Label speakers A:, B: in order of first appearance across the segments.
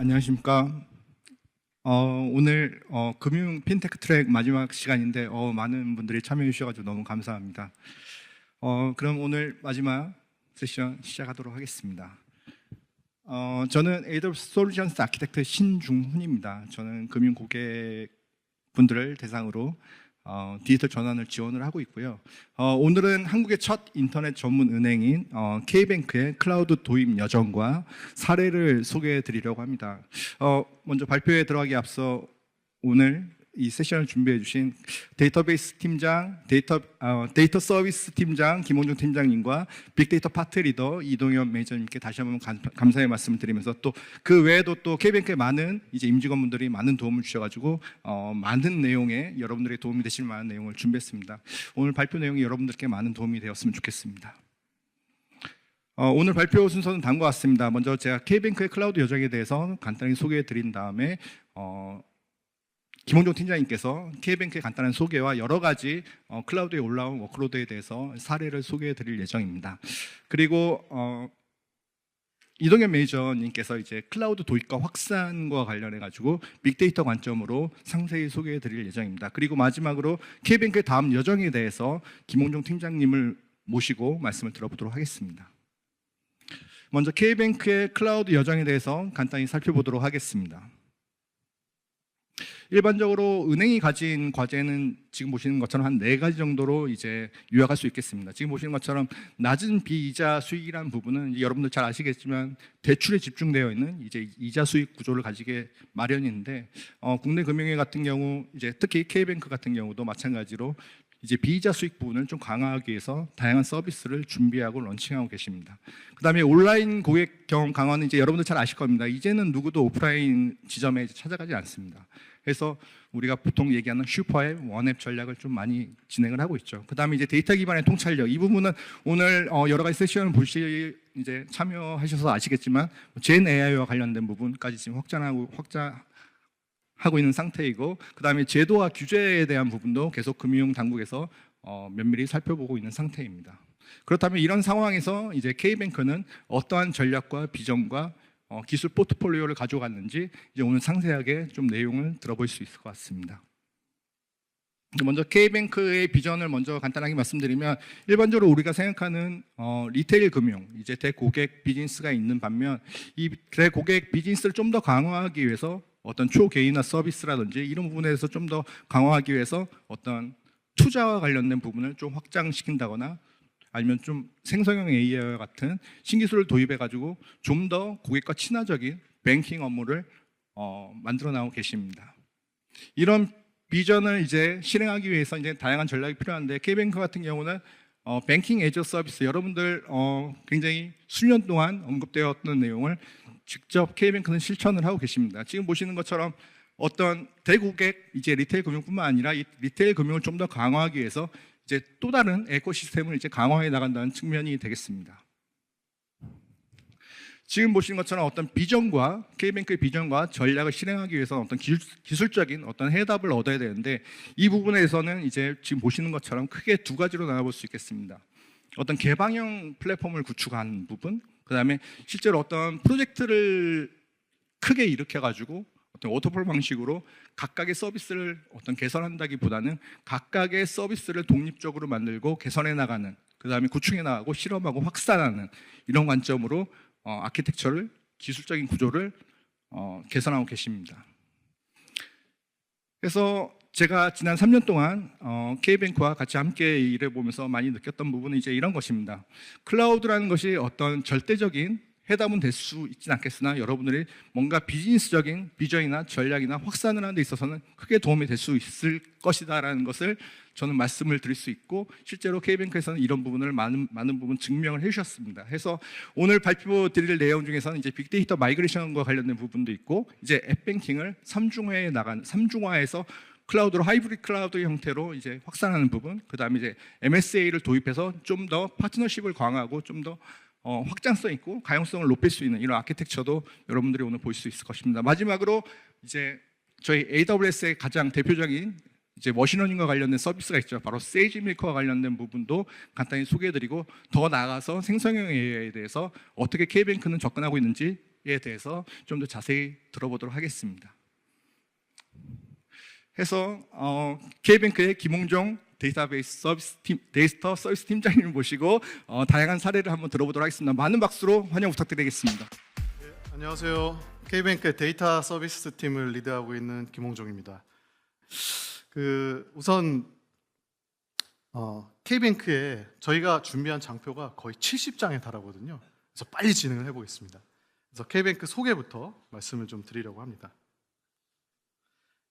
A: 안녕하십니까. 오늘 금융 핀테크 트랙 마지막 시간인데 많은 분들이 참여해 주셔가지고 너무 감사합니다. 그럼 오늘 마지막 세션 시작하도록 하겠습니다. 저는 AWS 솔루션스 아키텍트 신중훈입니다. 저는 금융 고객 분들을 대상으로 디지털 전환을 지원을 하고 있고요. 오늘은 한국의 첫 인터넷 전문 은행인 K뱅크의 클라우드 도입 여정과 사례를 소개해 드리려고 합니다. 먼저 발표에 들어가기 앞서 오늘 이 세션을 준비해 주신 데이터베이스 팀장, 데이터 서비스 팀장 김홍중 팀장님과 빅데이터 파트 리더 이동현 매니저님께 다시 한번 감사의 말씀을 드리면서 또 그 외에도 또 K뱅크의 많은 이제 임직원분들이 많은 도움을 주셔가지고 많은 내용에 여러분들의 도움이 되실 만한 내용을 준비했습니다. 오늘 발표 내용이 여러분들께 많은 도움이 되었으면 좋겠습니다. 오늘 발표 순서는 다음과 같습니다. 먼저 제가 K뱅크의 클라우드 여정에 대해서 간단히 소개해 드린 다음에 김홍종 팀장님께서 K뱅크의 간단한 소개와 여러 가지 클라우드에 올라온 워크로드에 대해서 사례를 소개해 드릴 예정입니다. 그리고 이동현 매니저님께서 이제 클라우드 도입과 확산과 관련해 가지고 빅데이터 관점으로 상세히 소개해 드릴 예정입니다. 그리고 마지막으로 K뱅크의 다음 여정에 대해서 김홍종 팀장님을 모시고 말씀을 들어보도록 하겠습니다. 먼저 K뱅크의 클라우드 여정에 대해서 간단히 살펴보도록 하겠습니다. 일반적으로 은행이 가진 과제는 지금 보시는 것처럼 한 4가지 정도로 이제 요약할 수 있겠습니다. 지금 보시는 것처럼 낮은 비이자 수익이라는 부분은 여러분들 잘 아시겠지만 대출에 집중되어 있는 이제 이자 수익 구조를 가지게 마련인데 국내 금융회 같은 경우 이제 특히 K뱅크 같은 경우도 마찬가지로 이제 비이자 수익 부분을 좀 강화하기 위해서 다양한 서비스를 준비하고 런칭하고 계십니다. 그다음에 온라인 고객 경험 강화는 이제 여러분들 잘 아실 겁니다. 이제는 누구도 오프라인 지점에 찾아가지 않습니다. 그래서 우리가 보통 얘기하는 슈퍼앱, 원앱 전략을 좀 많이 진행을 하고 있죠. 그다음에 이제 데이터 기반의 통찰력, 이 부분은 오늘 여러 가지 세션을 이제 참여하셔서 아시겠지만 젠 AI와 관련된 부분까지 지금 확장하고 있는 상태이고, 그다음에 제도와 규제에 대한 부분도 계속 금융 당국에서 면밀히 살펴보고 있는 상태입니다. 그렇다면 이런 상황에서 이제 K뱅크는 어떠한 전략과 비전과 기술 포트폴리오를 가져갔는지 이제 오늘 상세하게 좀 내용을 들어볼 수 있을 것 같습니다. 먼저 K뱅크의 비전을 먼저 간단하게 말씀드리면, 일반적으로 우리가 생각하는 리테일 금융, 이제 대고객 비즈니스가 있는 반면 이 대고객 비즈니스를 좀 더 강화하기 위해서 어떤 초개인화 서비스라든지 이런 부분에 대해서 좀 더 강화하기 위해서 어떤 투자와 관련된 부분을 좀 확장시킨다거나 아니면 좀 생성형 AI와 같은 신기술을 도입해가지고 좀 더 고객과 친화적인 뱅킹 업무를 만들어 나오고 계십니다. 이런 비전을 이제 실행하기 위해서 이제 다양한 전략이 필요한데, K뱅크 같은 경우는 뱅킹 에이저 서비스, 여러분들 굉장히 수년 동안 언급되었던 내용을 직접 K뱅크는 실천을 하고 계십니다. 지금 보시는 것처럼 어떤 대고객 이제 리테일 금융뿐만 아니라 이 리테일 금융을 좀 더 강화하기 위해서 이제 또 다른 에코시스템을 이제 강화해 나간다는 측면이 되겠습니다. 지금 보시는 것처럼 어떤 비전과 K뱅크의 비전과 전략을 실행하기 위해서 어떤 기술적인 어떤 해답을 얻어야 되는데, 이 부분에서는 이제 지금 보시는 것처럼 크게 2가지로 나눠볼 수 있겠습니다. 어떤 개방형 플랫폼을 구축하는 부분, 그 다음에 실제로 어떤 프로젝트를 크게 일으켜가지고 어떤 워터폴 방식으로 각각의 서비스를 어떤 개선한다기보다는 각각의 서비스를 독립적으로 만들고 개선해 나가는, 그 다음에 구축해 나가고 실험하고 확산하는 이런 관점으로 아키텍처를, 기술적인 구조를 개선하고 계십니다. 그래서 제가 지난 3년 동안 K뱅크와 같이 함께 일해보면서 많이 느꼈던 부분은 이제 이런 것입니다. 클라우드라는 것이 어떤 절대적인 해답은 될 수 있진 않겠으나 여러분들이 뭔가 비즈니스적인 비전이나 전략이나 확산을 하는 데 있어서는 크게 도움이 될 수 있을 것이다라는 것을 저는 말씀을 드릴 수 있고, 실제로 K뱅크에서는 이런 부분을 많은 부분 증명을 해주셨습니다. 해서 오늘 발표 드릴 내용 중에서는 이제 빅데이터 마이그레이션과 관련된 부분도 있고, 이제 앱뱅킹을 삼중화해서 클라우드로 하이브리드 클라우드 형태로 이제 확산하는 부분, 그 다음에 이제 MSA를 도입해서 좀 더 파트너십을 강화하고 좀 더 확장성 있고 가용성을 높일 수 있는 이런 아키텍처도 여러분들이 오늘 볼 수 있을 것입니다. 마지막으로 이제 저희 AWS의 가장 대표적인 이제 머신러닝과 관련된 서비스가 있죠. 바로 세이지밀크와 관련된 부분도 간단히 소개해드리고, 더 나아가서 생성형 AI에 대해서 어떻게 K뱅크는 접근하고 있는지 계획에 대해서 좀 더 자세히 들어보도록 하겠습니다. 해서 K뱅크의 김홍종 데이터 서비스 팀장님을 모시고 다양한 사례를 한번 들어보도록 하겠습니다. 많은 박수로 환영 부탁드리겠습니다.
B: 네, 안녕하세요. K뱅크의 데이터 서비스 팀을 리드하고 있는 김홍종입니다. 우선 K뱅크에 저희가 준비한 장표가 거의 70장에 달하거든요. 그래서 빨리 진행을 해보겠습니다. 그래서 K뱅크 소개부터 말씀을 좀 드리려고 합니다.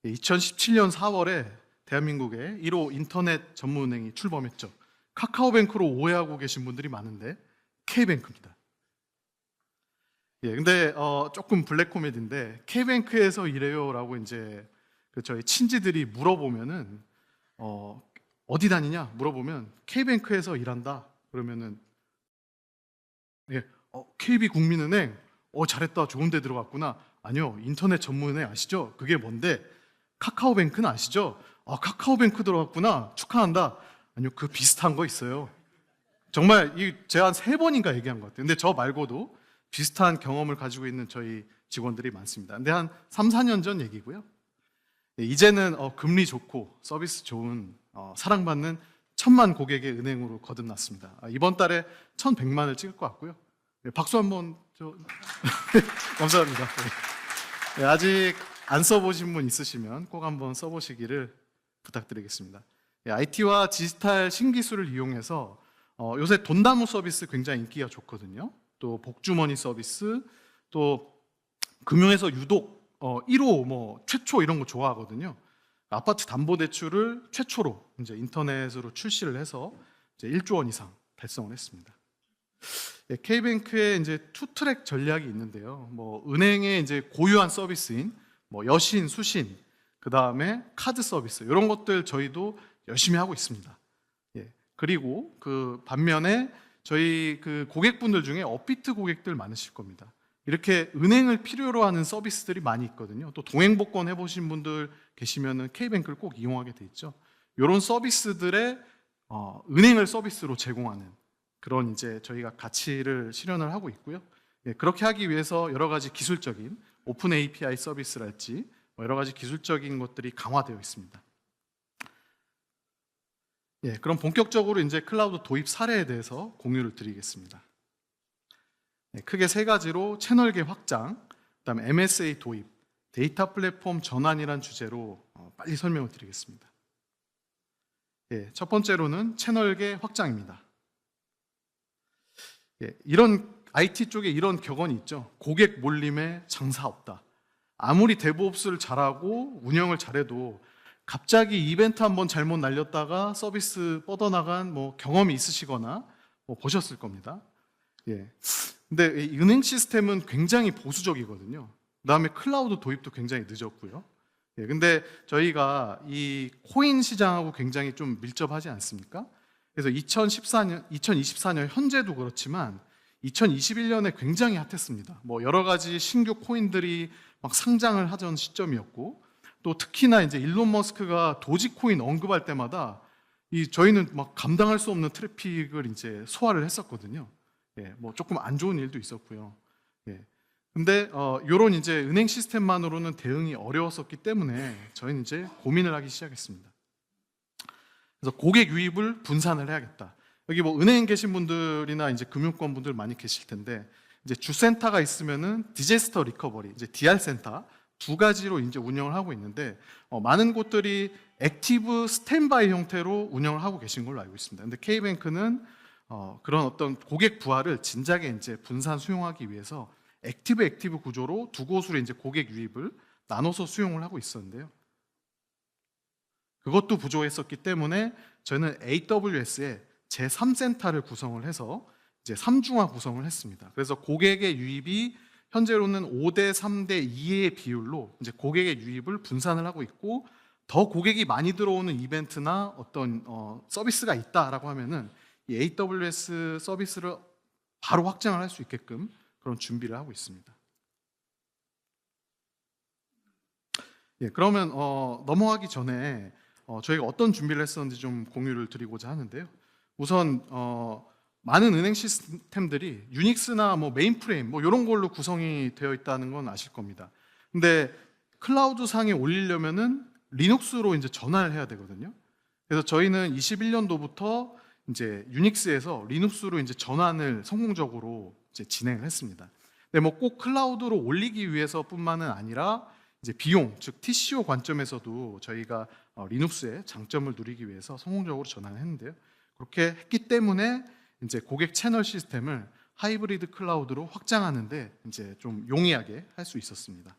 B: 2017년 4월에 대한민국에 1호 인터넷 전문은행이 출범했죠. 카카오뱅크로 오해하고 계신 분들이 많은데 K뱅크입니다. 근데 조금 블랙 코미디인데 K뱅크에서 일해요라고 이제 저희 친지들이 물어보면은 어디 다니냐 물어보면 K뱅크에서 일한다 그러면은 KB국민은행 잘했다 좋은 데 들어갔구나. 아니요, 인터넷 전문은행 아시죠? 그게 뭔데? 카카오뱅크는 아시죠? 카카오뱅크 들어갔구나 축하한다. 아니요, 그 비슷한 거 있어요. 정말 제가 한 3번인가 얘기한 것 같아요. 근데 저 말고도 비슷한 경험을 가지고 있는 저희 직원들이 많습니다. 근데 한 3, 4년 전 얘기고요. 이제는 금리 좋고 서비스 좋은 사랑받는 1000만 고객의 은행으로 거듭났습니다. 이번 달에 1100만을 찍을 것 같고요. 박수 한번 감사합니다. 아직 안 써보신 분 있으시면 꼭 한번 써보시기를 부탁드리겠습니다. IT와 디지털 신기술을 이용해서 요새 돈나무 서비스 굉장히 인기가 좋거든요. 또 복주머니 서비스, 또 금융에서 유독 1호 최초 이런 거 좋아하거든요. 아파트 담보대출을 최초로 이제 인터넷으로 출시를 해서 이제 1조 원 이상 달성을 했습니다. K뱅크의 이제 투트랙 전략이 있는데요. 은행의 이제 고유한 서비스인 여신, 수신, 그 다음에 카드 서비스 이런 것들 저희도 열심히 하고 있습니다. 그리고 반면에 저희 고객분들 중에 업비트 고객들 많으실 겁니다. 이렇게 은행을 필요로 하는 서비스들이 많이 있거든요. 또 동행복권 해보신 분들 계시면은 K뱅크를 꼭 이용하게 돼 있죠. 이런 서비스들의 은행을 서비스로 제공하는 그런 이제 저희가 가치를 실현을 하고 있고요. 그렇게 하기 위해서 여러 가지 기술적인 오픈 API 서비스랄지 여러 가지 기술적인 것들이 강화되어 있습니다. 그럼 본격적으로 이제 클라우드 도입 사례에 대해서 공유를 드리겠습니다. 크게 3가지로 채널계 확장, 그다음에 MSA 도입, 데이터 플랫폼 전환이란 주제로 빨리 설명을 드리겠습니다. 첫 번째로는 채널계 확장입니다. 이런 IT 쪽에 이런 격언이 있죠. 고객 몰림에 장사 없다. 아무리 데브옵스를 잘하고 운영을 잘해도 갑자기 이벤트 한번 잘못 날렸다가 서비스 뻗어나간 경험이 있으시거나 보셨을 겁니다. 근데 이 은행 시스템은 굉장히 보수적이거든요. 그다음에 클라우드 도입도 굉장히 늦었고요. 근데 저희가 이 코인 시장하고 굉장히 좀 밀접하지 않습니까? 그래서 2024년 현재도 그렇지만 2021년에 굉장히 핫했습니다. 여러 가지 신규 코인들이 막 상장을 하던 시점이었고, 또 특히나 이제 일론 머스크가 도지코인 언급할 때마다 저희는 막 감당할 수 없는 트래픽을 이제 소화를 했었거든요. 조금 안 좋은 일도 있었고요. 근데 이런 이제 은행 시스템만으로는 대응이 어려웠었기 때문에 저희는 이제 고민을 하기 시작했습니다. 그래서 고객 유입을 분산을 해야겠다. 여기 은행 계신 분들이나 이제 금융권 분들 많이 계실 텐데, 이제 주센터가 있으면은 디제스터 리커버리, 이제 DR 센터 2가지로 이제 운영을 하고 있는데, 많은 곳들이 액티브 스탠바이 형태로 운영을 하고 계신 걸로 알고 있습니다. 근데 K뱅크는 그런 어떤 고객 부하를 진작에 이제 분산 수용하기 위해서 액티브 구조로 2곳으로 이제 고객 유입을 나눠서 수용을 하고 있었는데요. 그것도 부족했었기 때문에 저희는 AWS에 제3센터를 구성을 해서 이제 3중화 구성을 했습니다. 그래서 고객의 유입이 현재로는 5대 3대 2의 비율로 이제 고객의 유입을 분산을 하고 있고, 더 고객이 많이 들어오는 이벤트나 어떤 서비스가 있다라고 하면은 이 AWS 서비스를 바로 확장을 할 수 있게끔 그런 준비를 하고 있습니다. 그러면 넘어가기 전에 저희가 어떤 준비를 했었는지 좀 공유를 드리고자 하는데요. 우선 많은 은행 시스템들이 유닉스나 뭐 메인프레임 뭐 이런 걸로 구성이 되어 있다는 건 아실 겁니다. 근데 클라우드 상에 올리려면은 리눅스로 이제 전환을 해야 되거든요. 그래서 저희는 21년도부터 이제 유닉스에서 리눅스로 이제 전환을 성공적으로 이제 진행을 했습니다. 근데 뭐 꼭 클라우드로 올리기 위해서뿐만은 아니라 이제 비용, 즉 TCO 관점에서도 저희가 리눅스의 장점을 누리기 위해서 성공적으로 전환을 했는데요. 그렇게 했기 때문에 이제 고객 채널 시스템을 하이브리드 클라우드로 확장하는데 이제 좀 용이하게 할 수 있었습니다.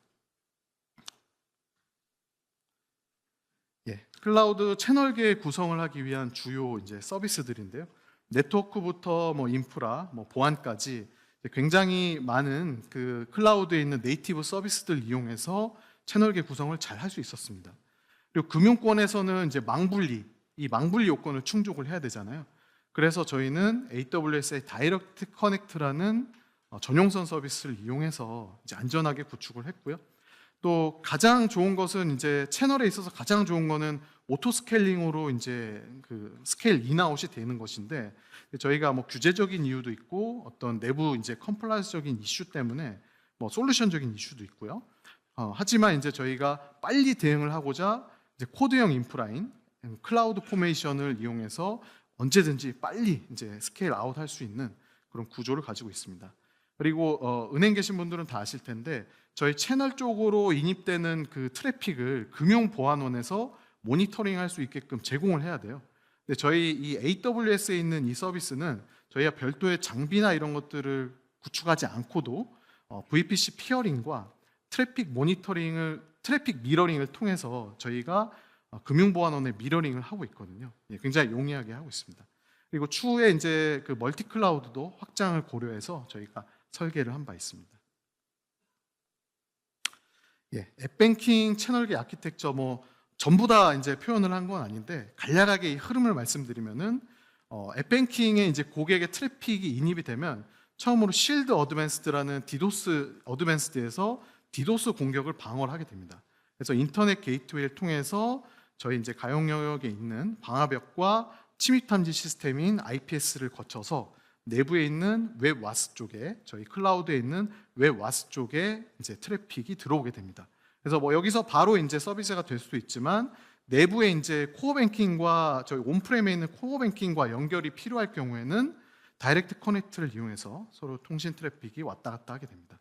B: 예, 클라우드 채널계 구성을 하기 위한 주요 이제 서비스들인데요. 네트워크부터 뭐 인프라, 뭐 보안까지 굉장히 많은 그 클라우드에 있는 네이티브 서비스들 이용해서 채널계 구성을 잘 할 수 있었습니다. 그리고 금융권에서는 이제 이 망분리 요건을 충족을 해야 되잖아요. 그래서 저희는 AWS의 다이렉트 커넥트라는 전용선 서비스를 이용해서 이제 안전하게 구축을 했고요. 또 가장 좋은 것은 이제 채널에 있어서 가장 좋은 거는 오토 스케일링으로 이제 그 스케일 인아웃이 되는 것인데, 저희가 뭐 규제적인 이유도 있고 어떤 내부 이제 컴플라이언스적인 이슈 때문에 뭐 솔루션적인 이슈도 있고요. 하지만 이제 저희가 빨리 대응을 하고자 이제 코드형 인프라인 클라우드 포메이션을 이용해서 언제든지 빨리 이제 스케일 아웃 할 수 있는 그런 구조를 가지고 있습니다. 그리고 은행 계신 분들은 다 아실 텐데 저희 채널 쪽으로 인입되는 그 트래픽을 금융보안원에서 모니터링 할 수 있게끔 제공을 해야 돼요. 근데 저희 이 AWS에 있는 이 서비스는 저희가 별도의 장비나 이런 것들을 구축하지 않고도 VPC 피어링과 트래픽 미러링을 통해서 저희가 금융보안원의 미러링을 하고 있거든요. 예, 굉장히 용이하게 하고 있습니다. 그리고 추후에 이제 그 멀티 클라우드도 확장을 고려해서 저희가 설계를 한 바 있습니다. 예, 앱뱅킹 채널계 아키텍처 뭐 전부 다 이제 표현을 한 건 아닌데 간략하게 이 흐름을 말씀드리면은 앱뱅킹에 이제 고객의 트래픽이 인입이 되면 처음으로 실드 어드밴스드라는 디도스 어드밴스드에서 디도스 공격을 방어를 하게 됩니다. 그래서 인터넷 게이트웨이를 통해서 저희 이제 가용 영역에 있는 방화벽과 침입 탐지 시스템인 IPS를 거쳐서 내부에 있는 웹 와스 쪽에 저희 클라우드에 있는 웹 와스 쪽에 이제 트래픽이 들어오게 됩니다. 그래서 뭐 여기서 바로 이제 서비스가 될 수도 있지만 내부에 이제 코어 뱅킹과 저희 온프레임에 있는 코어 뱅킹과 연결이 필요할 경우에는 다이렉트 커넥트를 이용해서 서로 통신 트래픽이 왔다 갔다 하게 됩니다.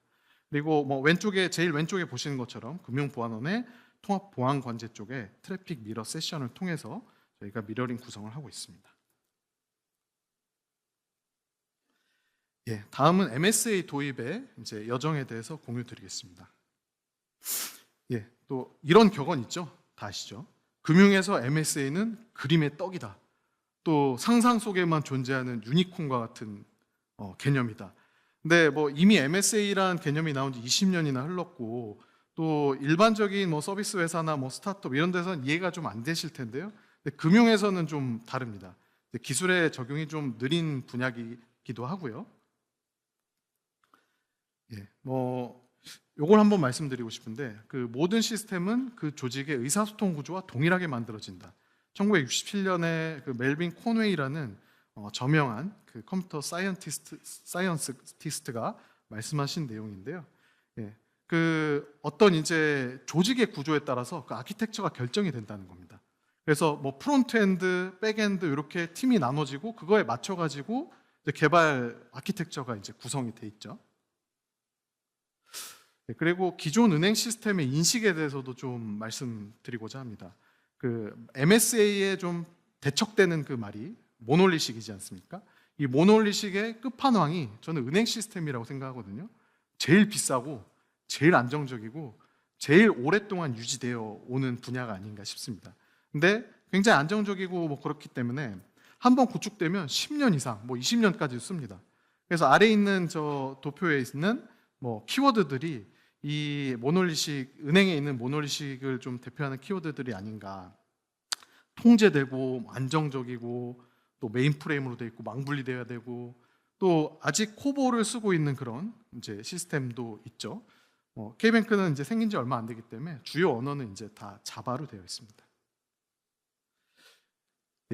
B: 그리고 뭐 제일 왼쪽에 보시는 것처럼 금융보안원의 통합 보안 관제 쪽에 트래픽 미러 세션을 통해서 저희가 미러링 구성을 하고 있습니다. 예, 다음은 MSA 도입의 이제 여정에 대해서 공유드리겠습니다. 예, 또 이런 격언 있죠? 다 아시죠? 금융에서 MSA는 그림의 떡이다. 또 상상 속에만 존재하는 유니콘과 같은 개념이다. 근데 뭐 이미 MSA라는 개념이 나온 지 20년이나 흘렀고 또 일반적인 뭐 서비스 회사나 뭐 스타트업 이런 데서는 이해가 좀 안 되실 텐데요. 근데 금융에서는 좀 다릅니다. 기술의 적용이 좀 느린 분야이기도 하고요. 예, 뭐 요걸 한번 말씀드리고 싶은데 그 모든 시스템은 그 조직의 의사소통 구조와 동일하게 만들어진다. 1967년에 그 멜빈 코네이라는 저명한 그 컴퓨터 사이언티스트가 말씀하신 내용인데요. 예, 그 어떤 이제 조직의 구조에 따라서 그 아키텍처가 결정이 된다는 겁니다. 그래서 뭐 프론트엔드, 백엔드 이렇게 팀이 나눠지고 그거에 맞춰 가지고 개발 아키텍처가 이제 구성이 돼 있죠. 그리고 기존 은행 시스템의 인식에 대해서도 좀 말씀드리고자 합니다. 그 MSA에 좀 대척되는 그 말이 모놀리식이지 않습니까? 이 모놀리식의 끝판왕이 저는 은행 시스템이라고 생각하거든요. 제일 비싸고 제일 안정적이고 제일 오랫동안 유지되어 오는 분야가 아닌가 싶습니다. 근데 굉장히 안정적이고 뭐 그렇기 때문에 한번 구축되면 10년 이상, 뭐 20년까지 씁니다. 그래서 아래에 있는 저 도표에 있는 뭐 키워드들이 이 모놀리식, 은행에 있는 모놀리식을 좀 대표하는 키워드들이 아닌가. 통제되고 안정적이고 또 메인프레임으로 되어 있고 망분리되어야 되고 또 아직 코보를 쓰고 있는 그런 이제 시스템도 있죠. K뱅크는 이제 생긴 지 얼마 안 되기 때문에 주요 언어는 이제 다 자바로 되어 있습니다.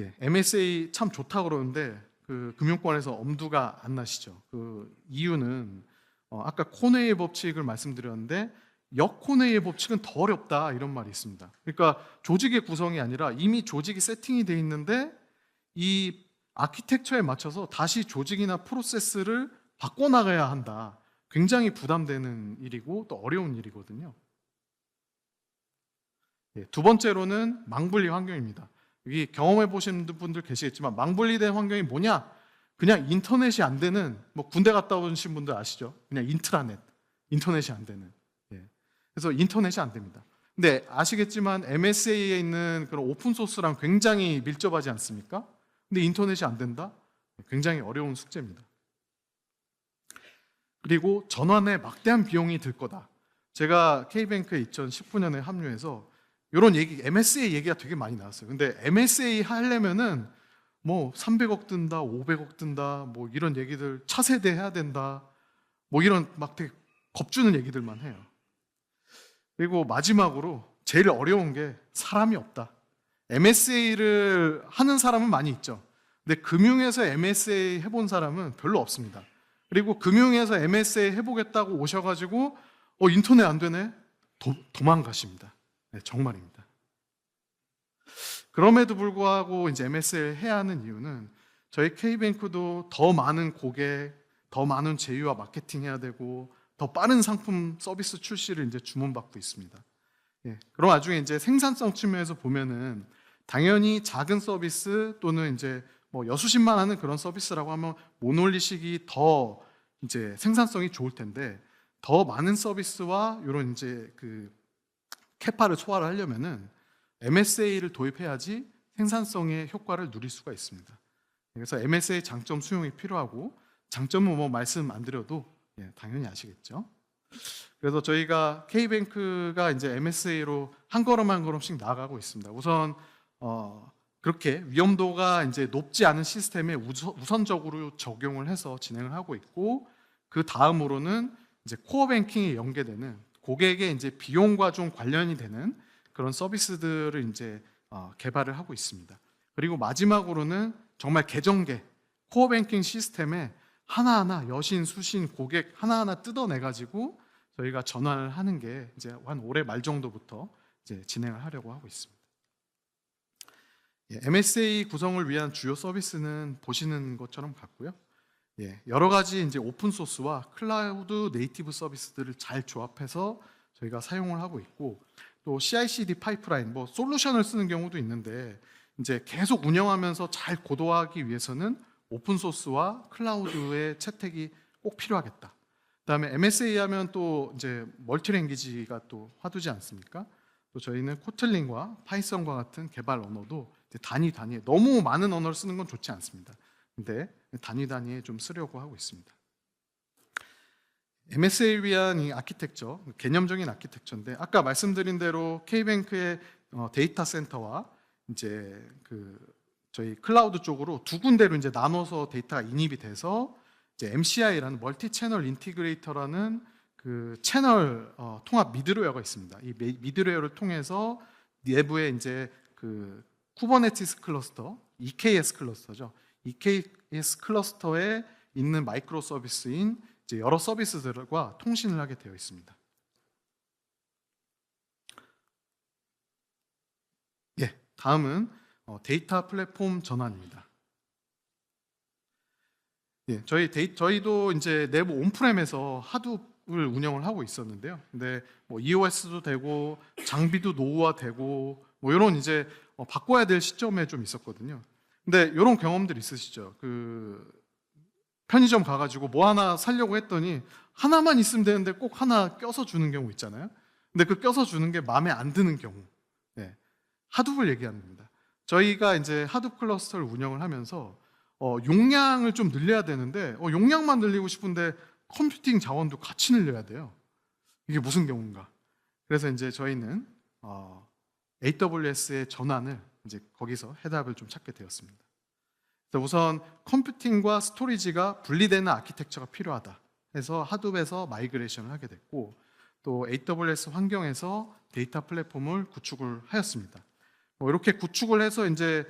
B: 예, MSA 참 좋다 그러는데 그 금융권에서 엄두가 안 나시죠. 그 이유는 아까 코네의 법칙을 말씀드렸는데 역코네의 법칙은 더 어렵다 이런 말이 있습니다. 그러니까 조직의 구성이 아니라 이미 조직이 세팅이 돼 있는데 이 아키텍처에 맞춰서 다시 조직이나 프로세스를 바꿔나가야 한다. 굉장히 부담되는 일이고 또 어려운 일이거든요. 두 번째로는 망분리 환경입니다. 여기 경험해 보신 분들 계시겠지만 망분리된 환경이 뭐냐? 그냥 인터넷이 안 되는, 뭐 군대 갔다 오신 분들 아시죠? 그냥 인트라넷, 인터넷이 안 되는. 그래서 인터넷이 안 됩니다. 근데 아시겠지만 MSA에 있는 그런 오픈 소스랑 굉장히 밀접하지 않습니까? 근데 인터넷이 안 된다? 굉장히 어려운 숙제입니다. 그리고 전환에 막대한 비용이 들 거다. 제가 K뱅크에 2019년에 합류해서 이런 얘기, MSA 얘기가 되게 많이 나왔어요. 근데 MSA 하려면은 뭐 300억 든다, 500억 든다, 뭐 이런 얘기들, 차세대 해야 된다, 뭐 이런 막 되게 겁주는 얘기들만 해요. 그리고 마지막으로 제일 어려운 게 사람이 없다. MSA를 하는 사람은 많이 있죠. 근데 금융에서 MSA 해본 사람은 별로 없습니다. 그리고 금융에서 MSA 해보겠다고 오셔가지고 인터넷 안 되네? 도망가십니다. 네, 정말입니다. 그럼에도 불구하고 이제 MSA를 해야 하는 이유는 저희 K뱅크도 더 많은 고객, 더 많은 제휴와 마케팅 해야 되고 더 빠른 상품 서비스 출시를 이제 주문받고 있습니다. 그럼 나중에 이제 생산성 측면에서 보면은 당연히 작은 서비스 또는 이제 뭐 여수십만 하는 그런 서비스라고 하면 모놀리식이 더 이제 생산성이 좋을 텐데 더 많은 서비스와 이런 이제 그 캐파를 소화를 하려면은 MSA를 도입해야지 생산성의 효과를 누릴 수가 있습니다. 그래서 MSA 장점 수용이 필요하고 장점은 뭐 말씀 안 드려도 당연히 아시겠죠. 그래서 저희가 K뱅크가 이제 MSA로 한 걸음 한 걸음씩 나아가고 있습니다. 우선 그렇게 위험도가 이제 높지 않은 시스템에 우선적으로 적용을 해서 진행을 하고 있고 그 다음으로는 이제 코어 뱅킹에 연계되는 고객의 이제 비용과 좀 관련이 되는 그런 서비스들을 이제 개발을 하고 있습니다. 그리고 마지막으로는 정말 계정계 코어 뱅킹 시스템에 하나하나 여신, 수신, 고객 하나하나 뜯어내 가지고 저희가 전환을 하는 게 이제 한 올해 말 정도부터 이제 진행을 하려고 하고 있습니다. MSA 구성을 위한 주요 서비스는 보시는 것처럼 같고요. 여러 가지 이제 오픈 소스와 클라우드 네이티브 서비스들을 잘 조합해서 저희가 사용을 하고 있고 또 CI/CD 파이프라인, 뭐 솔루션을 쓰는 경우도 있는데 이제 계속 운영하면서 잘 고도화하기 위해서는 오픈 소스와 클라우드의 채택이 꼭 필요하겠다. 그다음에 MSA 하면 또 이제 멀티랭귀지가 또 화두지 않습니까? 또 저희는 코틀린과 파이썬과 같은 개발 언어도 단위에 너무 많은 언어를 쓰는 건 좋지 않습니다. 근데 단위에 좀 쓰려고 하고 있습니다. MSA를 위한 이 아키텍처, 개념적인 아키텍처인데 아까 말씀드린 대로 K뱅크의 데이터 센터와 이제 그 저희 클라우드 쪽으로 두 군데로 이제 나눠서 데이터가 인입이 돼서 이제 MCI라는 멀티 채널 인티그레이터라는 그 채널 통합 미드웨어가 있습니다. 이 미드웨어를 통해서 내부에 이제 그 쿠버네티스 클러스터, EKS 클러스터죠. EKS 클러스터에 있는 마이크로 서비스인 이제 여러 서비스들과 통신을 하게 되어 있습니다. 다음은 데이터 플랫폼 전환입니다. 저희도 이제 내부 온프렘에서 하둡을 운영을 하고 있었는데요. 근데 뭐 EOS도 되고 장비도 노후화되고 뭐 이런 이제 바꿔야 될 시점에 좀 있었거든요. 근데 이런 경험들 있으시죠? 그 편의점 가가지고 뭐 하나 사려고 했더니 하나만 있으면 되는데 꼭 하나 껴서 주는 경우 있잖아요. 근데 그 껴서 주는 게 마음에 안 드는 경우, 하둡을 얘기하는 겁니다. 저희가 이제 하둡 클러스터를 운영을 하면서 용량을 좀 늘려야 되는데 용량만 늘리고 싶은데 컴퓨팅 자원도 같이 늘려야 돼요. 이게 무슨 경우인가? 그래서 이제 저희는 AWS의 전환을 이제 거기서 해답을 좀 찾게 되었습니다. 우선 컴퓨팅과 스토리지가 분리되는 아키텍처가 필요하다 해서 하둡에서 마이그레이션을 하게 됐고 또 AWS 환경에서 데이터 플랫폼을 구축을 하였습니다. 이렇게 구축을 해서 이제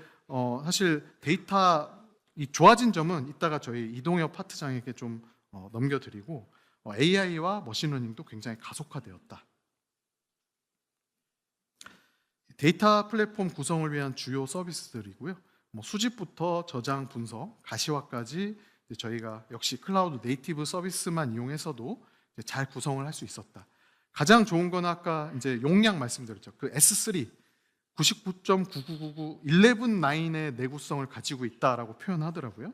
B: 사실 데이터 이 좋아진 점은 이따가 저희 이동엽 파트장에게 좀 넘겨드리고 AI와 머신러닝도 굉장히 가속화되었다. 데이터 플랫폼 구성을 위한 주요 서비스들이고요. 수집부터 저장, 분석, 가시화까지 저희가 역시 클라우드 네이티브 서비스만 이용해서도 잘 구성을 할 수 있었다. 가장 좋은 건 아까 이제 용량 말씀드렸죠. 그 S3 99.9999 11.9의 내구성을 가지고 있다라고 표현하더라고요.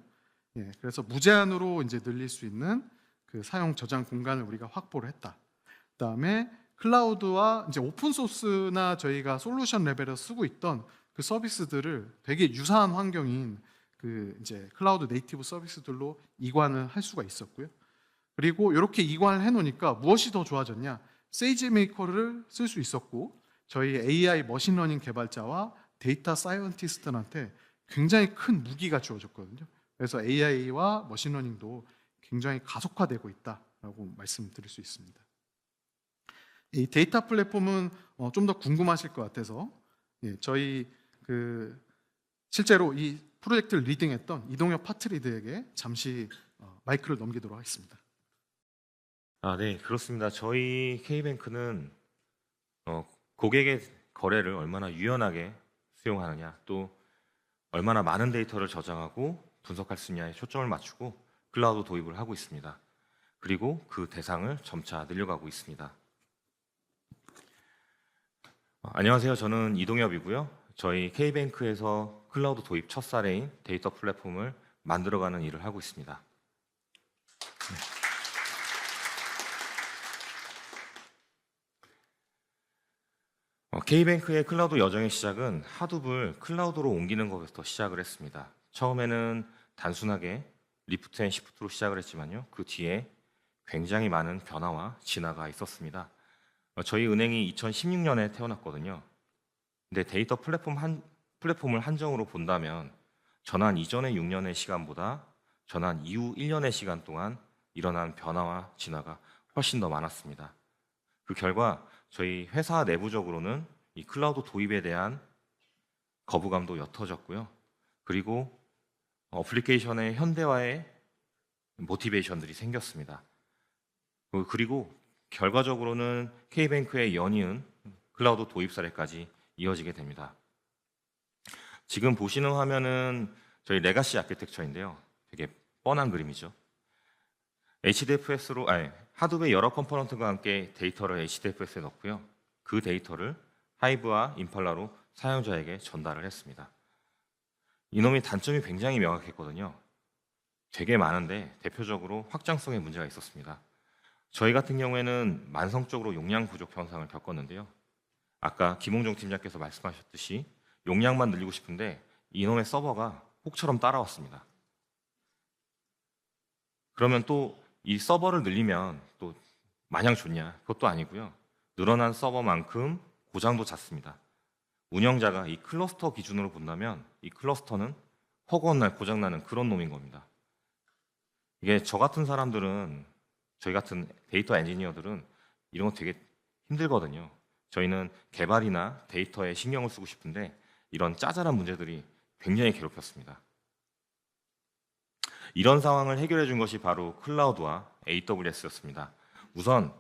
B: 예, 그래서 무제한으로 이제 늘릴 수 있는 그 사용 저장 공간을 우리가 확보를 했다. 그다음에 클라우드와 이제 오픈 소스나 저희가 솔루션 레벨에서 쓰고 있던 그 서비스들을 되게 유사한 환경인 그 이제 클라우드 네이티브 서비스들로 이관을 할 수가 있었고요. 그리고 이렇게 이관을 해놓으니까 무엇이 더 좋아졌냐? 세이지 메이커를 쓸 수 있었고 저희 AI 머신러닝 개발자와 데이터 사이언티스트한테 굉장히 큰 무기가 주어졌거든요. 그래서 AI와 머신러닝도 굉장히 가속화되고 있다라고 말씀드릴 수 있습니다. 이 데이터 플랫폼은 좀 더 궁금하실 것 같아서 저희 그 실제로 이 프로젝트를 리딩했던 이동엽 파트리드에게 잠시 마이크를 넘기도록 하겠습니다.
C: 네, 그렇습니다. 저희 K뱅크는 고객의 거래를 얼마나 유연하게 수용하느냐, 또 얼마나 많은 데이터를 저장하고 분석할 수 있냐에 초점을 맞추고 클라우드 도입을 하고 있습니다. 그리고 그 대상을 점차 늘려가고 있습니다. 안녕하세요. 저는 이동엽이고요. 저희 K뱅크에서 클라우드 도입 첫 사례인 데이터 플랫폼을 만들어가는 일을 하고 있습니다. K뱅크의 클라우드 여정의 시작은 하둡을 클라우드로 옮기는 것부터 시작을 했습니다. 처음에는 단순하게 리프트 앤 시프트로 시작을 했지만요. 그 뒤에 굉장히 많은 변화와 진화가 있었습니다. 저희 은행이 2016년에 태어났거든요. 근데 데이터 플랫폼을 한정으로 본다면 전환 이전의 6년의 시간보다 전환 이후 1년의 시간 동안 일어난 변화와 진화가 훨씬 더 많았습니다. 그 결과 저희 회사 내부적으로는 이 클라우드 도입에 대한 거부감도 옅어졌고요. 그리고 어플리케이션의 현대화에 모티베이션들이 생겼습니다. 그리고 결과적으로는 K뱅크의 연이은 클라우드 도입 사례까지 이어지게 됩니다. 지금 보시는 화면은 저희 레가시 아키텍처인데요. 되게 뻔한 그림이죠. 하드웨어 여러 컴포넌트가 함께 데이터를 HDFS에 넣고요. 그 데이터를 하이브와 임팔라로 사용자에게 전달을 했습니다. 이놈의 단점이 굉장히 명확했거든요. 되게 많은데 대표적으로 확장성에 문제가 있었습니다. 저희 같은 경우에는 만성적으로 용량 부족 현상을 겪었는데요. 아까 김홍종 팀장께서 말씀하셨듯이 용량만 늘리고 싶은데 이놈의 서버가 혹처럼 따라왔습니다. 그러면 또 이 서버를 늘리면 또 마냥 좋냐? 그것도 아니고요. 늘어난 서버만큼 고장도 잦습니다. 운영자가 이 클러스터 기준으로 본다면 이 클러스터는 허구한 날 고장나는 그런 놈인 겁니다. 이게 저 같은 사람들은, 저희 같은 데이터 엔지니어들은 이런 거 되게 힘들거든요. 저희는 개발이나 데이터에 신경을 쓰고 싶은데 이런 짜잘한 문제들이 굉장히 괴롭혔습니다. 이런 상황을 해결해 준 것이 바로 클라우드와 AWS였습니다. 우선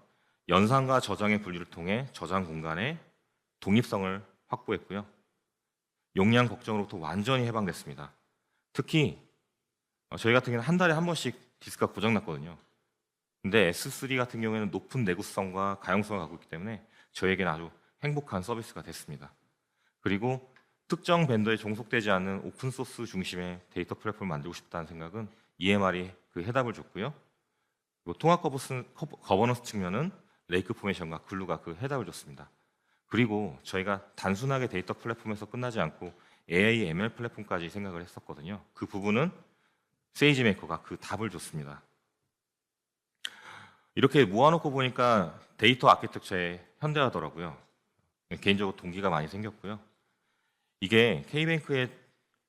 C: 연산과 저장의 분리를 통해 저장 공간의 독립성을 확보했고요. 용량 걱정으로부터 완전히 해방됐습니다. 특히 저희 같은 경우는 한 달에 한 번씩 디스크가 고장났거든요. 근데 S3 같은 경우에는 높은 내구성과 가용성을 갖고 있기 때문에 저에게는 아주 행복한 서비스가 됐습니다. 그리고 특정 벤더에 종속되지 않는 오픈소스 중심의 데이터 플랫폼을 만들고 싶다는 생각은 EMR이 그 해답을 줬고요. 그리고 통합 거버넌스 측면은 레이크 포메이션과 글루가 그 해답을 줬습니다. 그리고 저희가 단순하게 데이터 플랫폼에서 끝나지 않고 AI, ML 플랫폼까지 생각을 했었거든요. 그 부분은 세이지 메이커가 그 답을 줬습니다. 이렇게 모아놓고 보니까 데이터 아키텍처에 현대하더라고요. 개인적으로 동기가 많이 생겼고요. 이게 K뱅크의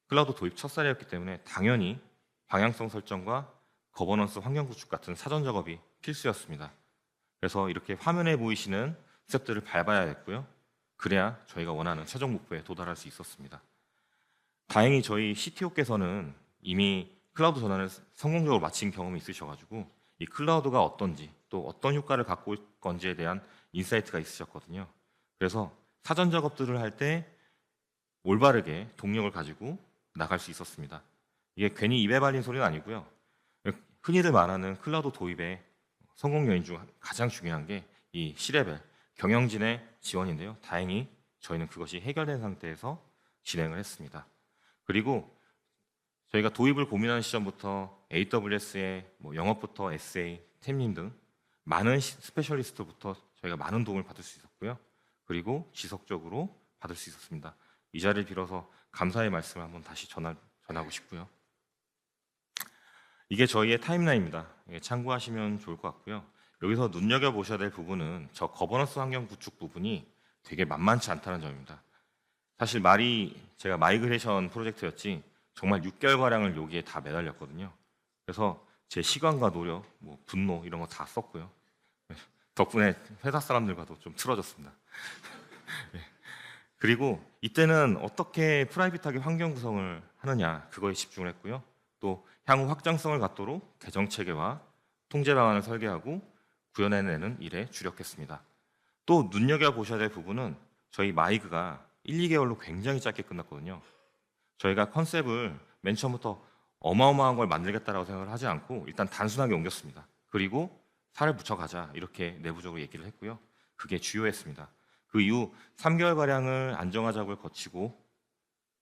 C: 클라우드 도입 첫 사례였기 때문에 당연히 방향성 설정과 거버넌스 환경 구축 같은 사전 작업이 필수였습니다. 그래서 이렇게 화면에 보이시는 스텝들을 밟아야 했고요. 그래야 저희가 원하는 최종 목표에 도달할 수 있었습니다. 다행히 저희 CTO께서는 이미 클라우드 전환을 성공적으로 마친 경험이 있으셔가지고 이 클라우드가 어떤지 또 어떤 효과를 갖고 올 건지에 대한 인사이트가 있으셨거든요. 그래서 사전 작업들을 할 때 올바르게 동력을 가지고 나갈 수 있었습니다. 이게 괜히 입에 발린 소리는 아니고요. 흔히들 말하는 클라우드 도입의 성공 요인 중 가장 중요한 게 이 C레벨 경영진의 지원인데요. 다행히 저희는 그것이 해결된 상태에서 진행을 했습니다. 그리고 저희가 도입을 고민하는 시점부터 AWS의 영업부터 SA, 템님 등 많은 스페셜리스트부터 저희가 많은 도움을 받을 수 있었고요. 그리고 지속적으로 받을 수 있었습니다. 이 자리를 빌어서 감사의 말씀을 한번 다시 전하고 싶고요. 이게 저희의 타임라인입니다. 참고하시면 좋을 것 같고요. 여기서 눈여겨보셔야 될 부분은 저 거버넌스 환경 구축 부분이 되게 만만치 않다는 점입니다. 사실 제가 마이그레이션 프로젝트였지 정말 6개월가량을 여기에 다 매달렸거든요. 그래서 제 시간과 노력, 분노 이런 거 다 썼고요. 덕분에 회사 사람들과도 좀 틀어졌습니다. 그리고 이때는 어떻게 프라이빗하게 환경 구성을 하느냐 그거에 집중을 했고요. 또 향후 확장성을 갖도록 개정 체계와 통제 방안을 설계하고 구현해내는 일에 주력했습니다. 또 눈여겨보셔야 될 부분은 저희 마이그가 1, 2개월로 굉장히 짧게 끝났거든요. 저희가 컨셉을 맨 처음부터 어마어마한 걸 만들겠다라고 생각을 하지 않고 일단 단순하게 옮겼습니다. 그리고 살을 붙여가자 이렇게 내부적으로 얘기를 했고요. 그게 주요했습니다. 그 이후 3개월가량을 안정화 작업을 거치고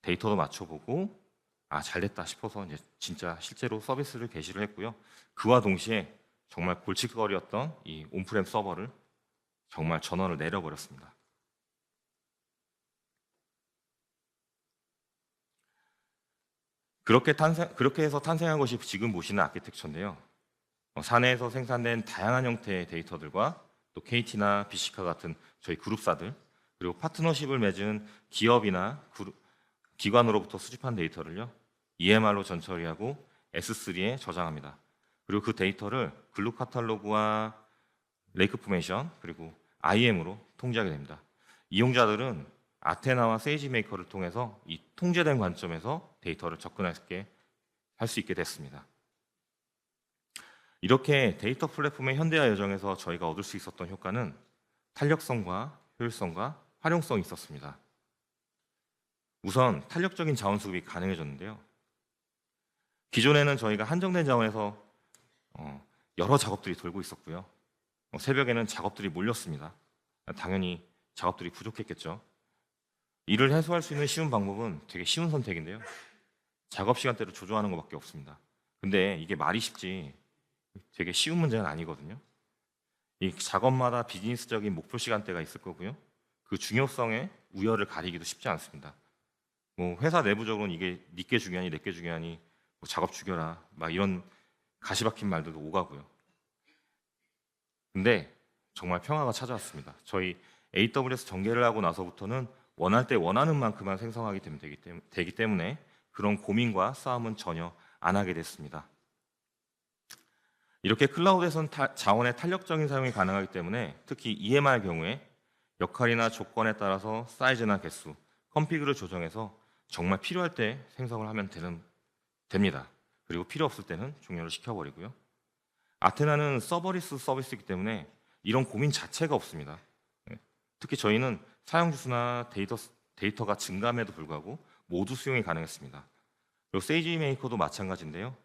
C: 데이터도 맞춰보고 잘됐다 싶어서 이제 진짜 실제로 서비스를 개시를 했고요. 그와 동시에 정말 골칫거리였던 이 온프렘 서버를 정말 전원을 내려버렸습니다. 그렇게 해서 탄생한 것이 지금 보시는 아키텍처인데요. 사내에서 생산된 다양한 형태의 데이터들과 또 KT나 BC카 같은 저희 그룹사들 그리고 파트너십을 맺은 기업이나 기관으로부터 수집한 데이터를요. EMR로 전처리하고 S3에 저장합니다. 그리고 그 데이터를 글루 카탈로그와 레이크 포메이션 그리고 IM으로 통제하게 됩니다. 이용자들은 아테나와 세이지 메이커를 통해서 이 통제된 관점에서 데이터를 접근하게 할 수 있게 됐습니다. 이렇게 데이터 플랫폼의 현대화 여정에서 저희가 얻을 수 있었던 효과는 탄력성과 효율성과 활용성이 있었습니다. 우선 탄력적인 자원 수급이 가능해졌는데요. 기존에는 저희가 한정된 자원에서 여러 작업들이 돌고 있었고요. 새벽에는 작업들이 몰렸습니다. 당연히 작업들이 부족했겠죠. 이를 해소할 수 있는 쉬운 방법은 되게 쉬운 선택인데요. 작업 시간대를 조정하는 것밖에 없습니다. 근데 이게 말이 쉽지 되게 쉬운 문제는 아니거든요. 이 작업마다 비즈니스적인 목표 시간대가 있을 거고요. 그 중요성에 우열을 가리기도 쉽지 않습니다. 회사 내부적으로는 이게 니께 중요하니 내께 중요하니 작업 죽여라 막 이런 가시박힌 말들도 오가고요. 근데 정말 평화가 찾아왔습니다. 저희 AWS 전개를 하고 나서부터는 원할 때 원하는 만큼만 생성하게 되기 때문에 그런 고민과 싸움은 전혀 안 하게 됐습니다. 이렇게 클라우드에서는 자원의 탄력적인 사용이 가능하기 때문에 특히 EMR 경우에 역할이나 조건에 따라서 사이즈나 개수, 컨피그를 조정해서 정말 필요할 때 생성을 하면 됩니다. 그리고 필요 없을 때는 종료를 시켜버리고요. 아테나는 서버리스 서비스이기 때문에 이런 고민 자체가 없습니다. 특히 저희는 사용 주수나 데이터가 증가함에도 불구하고 모두 수용이 가능했습니다. 그리고 세이지 메이커도 마찬가지인데요.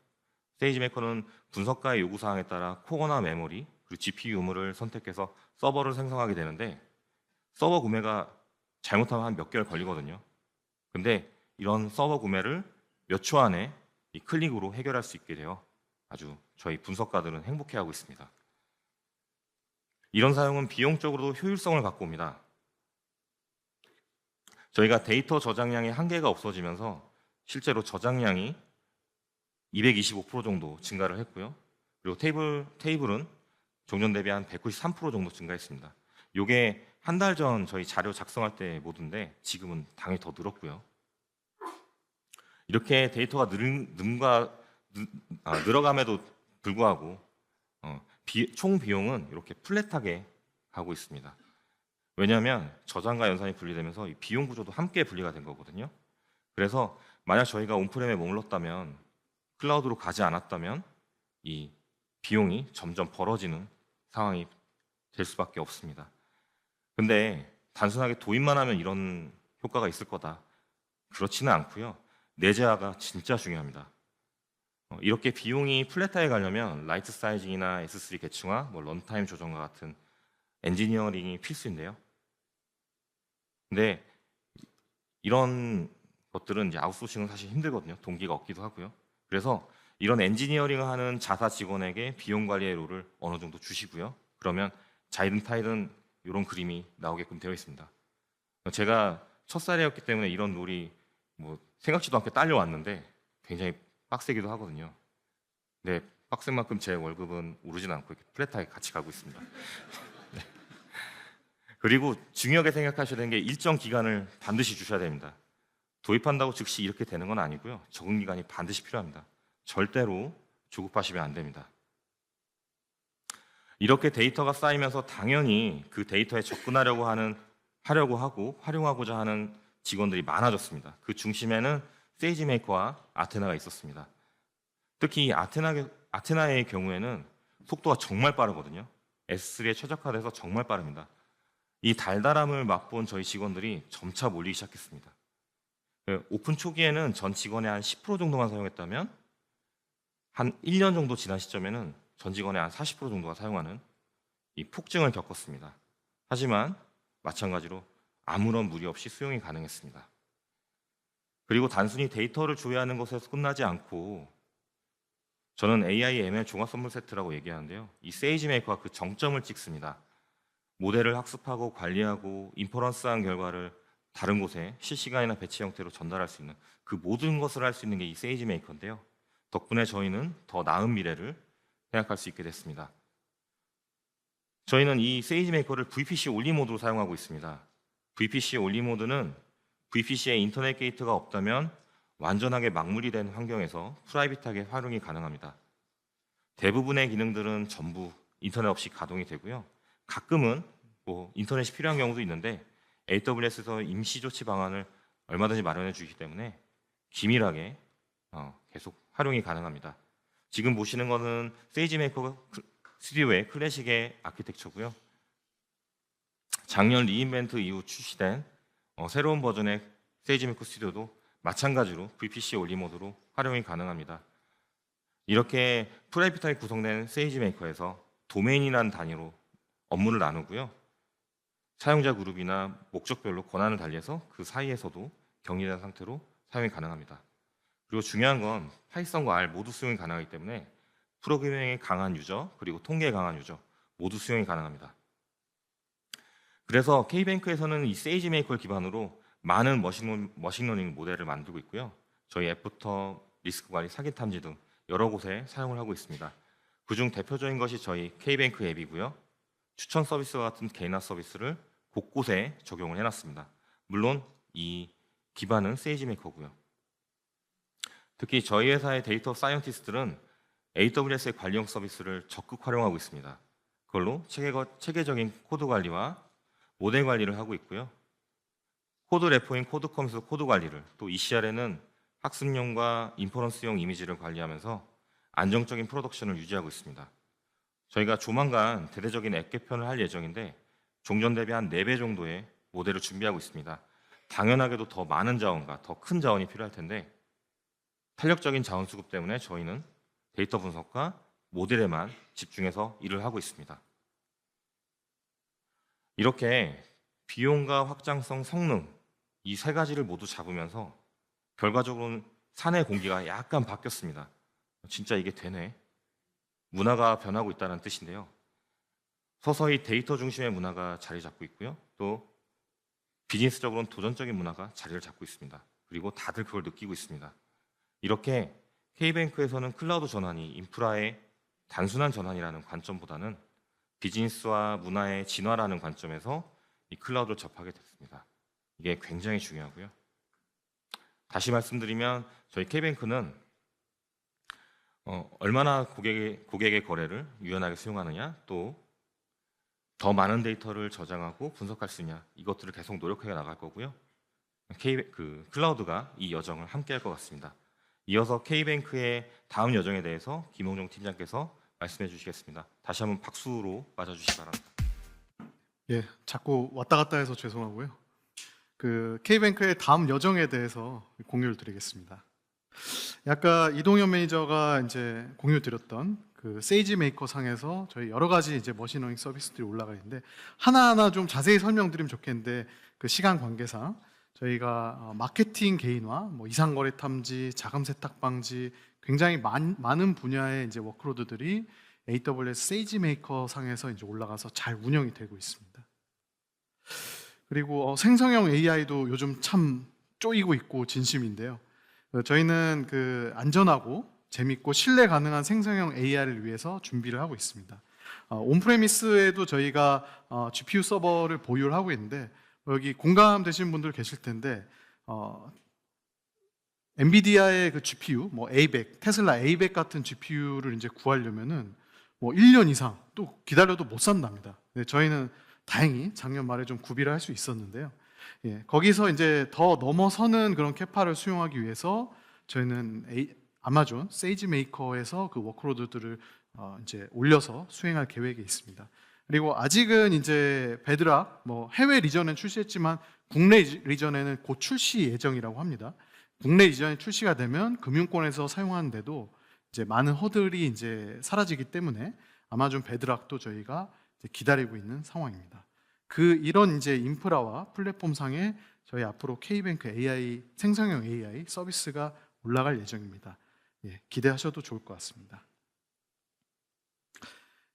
C: 세이지 메이커는 분석가의 요구사항에 따라 코어나 메모리, 그리고 GPU 유무를 선택해서 서버를 생성하게 되는데 서버 구매가 잘못하면 한 몇 개월 걸리거든요. 근데 이런 서버 구매를 몇 초 안에 이 클릭으로 해결할 수 있게 되어 아주 저희 분석가들은 행복해하고 있습니다. 이런 사용은 비용적으로도 효율성을 갖고 옵니다. 저희가 데이터 저장량의 한계가 없어지면서 실제로 저장량이 225% 정도 증가를 했고요. 그리고 테이블은 종전 대비 한 193% 정도 증가했습니다. 이게 한 달 전 저희 자료 작성할 때 모드인데 지금은 당연히 더 늘었고요. 이렇게 데이터가 늘어감에도 불구하고 총 비용은 이렇게 플랫하게 가고 있습니다. 왜냐하면 저장과 연산이 분리되면서 이 비용 구조도 함께 분리가 된 거거든요. 그래서 만약 저희가 온프렘에 머물렀다면 클라우드로 가지 않았다면 이 비용이 점점 벌어지는 상황이 될 수밖에 없습니다. 근데 단순하게 도입만 하면 이런 효과가 있을 거다. 그렇지는 않고요. 내재화가 진짜 중요합니다. 이렇게 비용이 플랫하게 가려면 라이트 사이징이나 S3 계층화, 런타임 조정과 같은 엔지니어링이 필수인데요. 근데 이런 것들은 이제 아웃소싱은 사실 힘들거든요. 동기가 없기도 하고요. 그래서 이런 엔지니어링을 하는 자사 직원에게 비용 관리의 롤을 어느 정도 주시고요. 그러면 자이든 타이든 이런 그림이 나오게끔 되어 있습니다. 제가 첫살이었기 때문에 이런 롤이 생각지도 않게 딸려왔는데 굉장히 빡세기도 하거든요. 근데 빡센 만큼 제 월급은 오르진 않고 이렇게 플랫하게 같이 가고 있습니다. 네. 그리고 중요하게 생각하셔야 되는 게 일정 기간을 반드시 주셔야 됩니다. 도입한다고 즉시 이렇게 되는 건 아니고요. 적응 기간이 반드시 필요합니다. 절대로 조급하시면 안 됩니다. 이렇게 데이터가 쌓이면서 당연히 그 데이터에 접근하려고 하고 활용하고자 하는 직원들이 많아졌습니다. 그 중심에는 세이지메이커와 아테나가 있었습니다. 특히 아테나의 경우에는 속도가 정말 빠르거든요. S3에 최적화돼서 정말 빠릅니다. 이 달달함을 맛본 저희 직원들이 점차 몰리기 시작했습니다. 오픈 초기에는 전 직원의 한 10% 정도만 사용했다면 한 1년 정도 지난 시점에는 전 직원의 한 40% 정도가 사용하는 이 폭증을 겪었습니다. 하지만 마찬가지로 아무런 무리 없이 수용이 가능했습니다. 그리고 단순히 데이터를 조회하는 것에서 끝나지 않고 저는 AI ML 종합 선물 세트라고 얘기하는데요. 이 세이지메이커가 그 정점을 찍습니다. 모델을 학습하고 관리하고 인퍼런스한 결과를 다른 곳에 실시간이나 배치 형태로 전달할 수 있는 그 모든 것을 할 수 있는 게 이 세이지메이커인데요. 덕분에 저희는 더 나은 미래를 생각할 수 있게 됐습니다. 저희는 이 세이지메이커를 VPC 올리 모드로 사용하고 있습니다. VPC 올리 모드는 VPC에 인터넷 게이트가 없다면 완전하게 막물이 된 환경에서 프라이빗하게 활용이 가능합니다. 대부분의 기능들은 전부 인터넷 없이 가동이 되고요. 가끔은 인터넷이 필요한 경우도 있는데 AWS에서 임시 조치 방안을 얼마든지 마련해 주기 때문에 기밀하게 계속 활용이 가능합니다. 지금 보시는 거는 세이지메이커 스튜디오의 클래식의 아키텍처고요. 작년 리인벤트 이후 출시된 새로운 버전의 세이지메이커 스튜디오도 마찬가지로 VPC 올리 모드로 활용이 가능합니다. 이렇게 프라이빗하게 구성된 세이지메이커에서 도메인이라는 단위로 업무를 나누고요. 사용자 그룹이나 목적별로 권한을 달리해서 그 사이에서도 격리된 상태로 사용이 가능합니다. 그리고 중요한 건 파이썬과 R 모두 수용이 가능하기 때문에 프로그래밍에 강한 유저 그리고 통계에 강한 유저 모두 수용이 가능합니다. 그래서 K뱅크에서는 이 세이지메이커를 기반으로 많은 머신러닝 모델을 만들고 있고요. 저희 앱부터 리스크 관리, 사기 탐지 등 여러 곳에 사용을 하고 있습니다. 그중 대표적인 것이 저희 K뱅크 앱이고요. 추천 서비스와 같은 개인화 서비스를 곳곳에 적용을 해놨습니다. 물론 이 기반은 세이지메이커고요. 특히 저희 회사의 데이터 사이언티스트들은 AWS의 관리형 서비스를 적극 활용하고 있습니다. 그걸로 체계적인 코드 관리와 모델 관리를 하고 있고요. 코드 레포인 코드컴에서 코드 관리를, 또 ECR에는 학습용과 인퍼런스용 이미지를 관리하면서 안정적인 프로덕션을 유지하고 있습니다. 저희가 조만간 대대적인 앱 개편을 할 예정인데 종전 대비 한 4배 정도의 모델을 준비하고 있습니다. 당연하게도 더 많은 자원과 더 큰 자원이 필요할 텐데 탄력적인 자원 수급 때문에 저희는 데이터 분석과 모델에만 집중해서 일을 하고 있습니다. 이렇게 비용과 확장성, 성능 이 3가지를 모두 잡으면서 결과적으로는 사내 공기가 약간 바뀌었습니다. 진짜 이게 되네. 문화가 변하고 있다는 뜻인데요. 서서히 데이터 중심의 문화가 자리 잡고 있고요. 또 비즈니스적으로는 도전적인 문화가 자리를 잡고 있습니다. 그리고 다들 그걸 느끼고 있습니다. 이렇게 K뱅크에서는 클라우드 전환이 인프라의 단순한 전환이라는 관점보다는 비즈니스와 문화의 진화라는 관점에서 이 클라우드를 접하게 됐습니다. 이게 굉장히 중요하고요. 다시 말씀드리면 저희 K뱅크는 얼마나 고객의 거래를 유연하게 수용하느냐, 또 더 많은 데이터를 저장하고 분석할 수 있냐, 이것들을 계속 노력해 나갈 거고요. 클라우드가 이 여정을 함께 할 것 같습니다. 이어서 K뱅크의 다음 여정에 대해서 김홍종 팀장께서 말씀해 주시겠습니다. 다시 한번 박수로 맞아주시기 바랍니다.
B: 예, 자꾸 왔다 갔다 해서 죄송하고요. 그 K뱅크의 다음 여정에 대해서 공유를 드리겠습니다. 아까 이동현 매니저가 이제 공유 드렸던 그 세이지 메이커 상에서 저희 여러 가지 이제 머신러닝 서비스들이 올라가 있는데 하나하나 좀 자세히 설명드리면 좋겠는데 그 시간 관계상 저희가 마케팅 개인화, 뭐 이상거래 탐지, 자금 세탁 방지 굉장히 많은 분야의 이제 워크로드들이 AWS 세이지 메이커 상에서 이제 올라가서 잘 운영이 되고 있습니다. 그리고 생성형 AI도 요즘 참 쪼이고 있고 진심인데요. 저희는 그 안전하고 재밌고 신뢰 가능한 생성형 AI를 위해서 준비를 하고 있습니다. 온프레미스에도 저희가 GPU 서버를 보유를 하고 있는데 여기 공감되시는 분들 계실 텐데 엔비디아의 그 GPU, 뭐 A100, 테슬라 A100 같은 GPU를 이제 구하려면은 뭐 1년 이상 또 기다려도 못 산답니다. 네, 저희는 다행히 작년 말에 좀 구비를 할 수 있었는데요. 예, 거기서 이제 더 넘어서는 그런 캐파를 수용하기 위해서 저희는 아마존 세이지 메이커에서 그 워크로드들을 이제 올려서 수행할 계획이 있습니다. 그리고 아직은 이제 베드락 뭐 해외 리전은 출시했지만 국내 리전에는 곧 출시 예정이라고 합니다. 국내 리전이 출시가 되면 금융권에서 사용하는데도 이제 많은 허들이 이제 사라지기 때문에 아마존 베드락도 저희가 이제 기다리고 있는 상황입니다. 이런 이제 인프라와 플랫폼상에 저희 앞으로 K뱅크 AI 생성형 AI 서비스가 올라갈 예정입니다. 예, 기대하셔도 좋을 것 같습니다.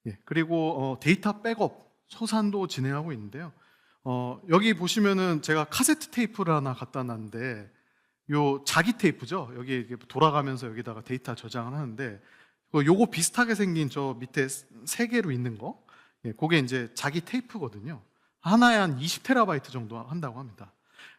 B: 예, 그리고 데이터 백업 소산도 진행하고 있는데요. 여기 보시면은 제가 카세트 테이프를 하나 갖다 놨는데 요 자기 테이프죠. 여기 이렇게 돌아가면서 여기다가 데이터 저장을 하는데 요거 비슷하게 생긴 저 밑에 3개로 있는 거, 예, 그게 이제 자기 테이프거든요. 하나에 한 20테라바이트 정도 한다고 합니다.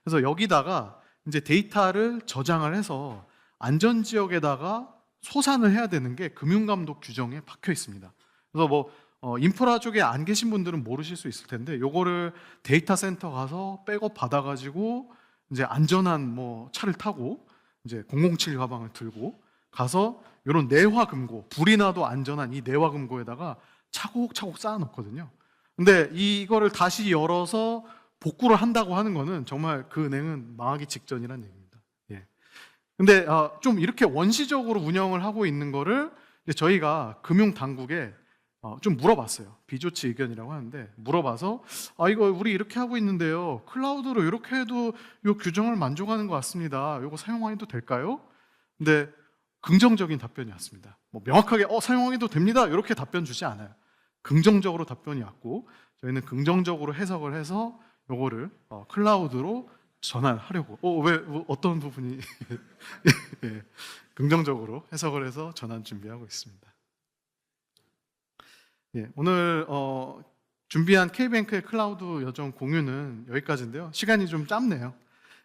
B: 그래서 여기다가 이제 데이터를 저장을 해서 안전 지역에다가 소산을 해야 되는 게 금융감독 규정에 박혀 있습니다. 그래서 뭐 인프라 쪽에 안 계신 분들은 모르실 수 있을 텐데 요거를 데이터 센터 가서 백업 받아가지고 이제 안전한 뭐 차를 타고 이제 007 가방을 들고 가서 이런 내화금고, 불이 나도 안전한 이 내화금고에다가 차곡차곡 쌓아놓거든요. 근데 이거를 다시 열어서 복구를 한다고 하는 거는 정말 그 은행은 망하기 직전이라는 얘기입니다. 예. 근데 좀 이렇게 원시적으로 운영을 하고 있는 거를 이제 저희가 금융 당국에 좀 물어봤어요. 비조치 의견이라고 하는데 물어봐서 이거 우리 이렇게 하고 있는데요. 클라우드로 이렇게 해도 이 규정을 만족하는 것 같습니다. 이거 사용해도 될까요? 근데 긍정적인 답변이 왔습니다. 뭐 명확하게 사용해도 됩니다. 이렇게 답변 주지 않아요. 긍정적으로 답변이 왔고 저희는 긍정적으로 해석을 해서 요거를 클라우드로 전환하려고. 왜 어떤 부분이 예, 긍정적으로 해석을 해서 전환 준비하고 있습니다. 예, 오늘 준비한 K뱅크의 클라우드 여정 공유는 여기까지인데요. 시간이 좀 짧네요.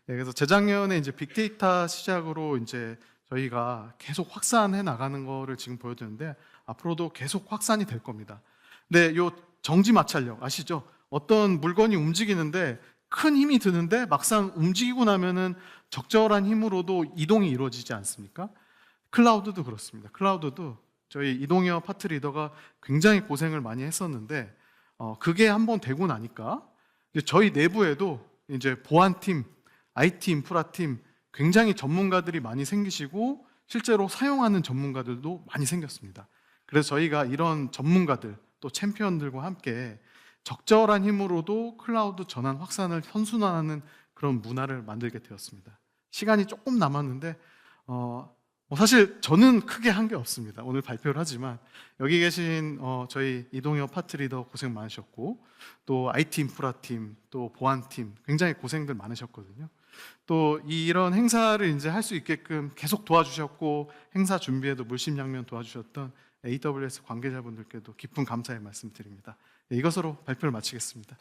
B: 예, 그래서 재작년에 이제 빅데이터 시작으로 이제 저희가 계속 확산해 나가는 거를 지금 보여드리는데 앞으로도 계속 확산이 될 겁니다. 근데 요 정지 마찰력 아시죠? 어떤 물건이 움직이는데 큰 힘이 드는데 막상 움직이고 나면은 적절한 힘으로도 이동이 이루어지지 않습니까? 클라우드도 그렇습니다. 클라우드도 저희 이동혁 파트 리더가 굉장히 고생을 많이 했었는데 그게 한번 되고 나니까 이제 저희 내부에도 이제 보안팀, IT 인프라팀 굉장히 전문가들이 많이 생기시고 실제로 사용하는 전문가들도 많이 생겼습니다. 그래서 저희가 이런 전문가들 또 챔피언들과 함께 적절한 힘으로도 클라우드 전환 확산을 선순환하는 그런 문화를 만들게 되었습니다. 시간이 조금 남았는데 사실 저는 크게 한 게 없습니다. 오늘 발표를 하지만 여기 계신 저희 이동혁 파트 리더 고생 많으셨고 또 IT 인프라팀 또 보안팀 굉장히 고생들 많으셨거든요. 또 이런 행사를 이제 할 수 있게끔 계속 도와주셨고 행사 준비에도 물심양면 도와주셨던 AWS 관계자분들께도 깊은 감사의 말씀드립니다. 이것으로 발표를 마치겠습니다.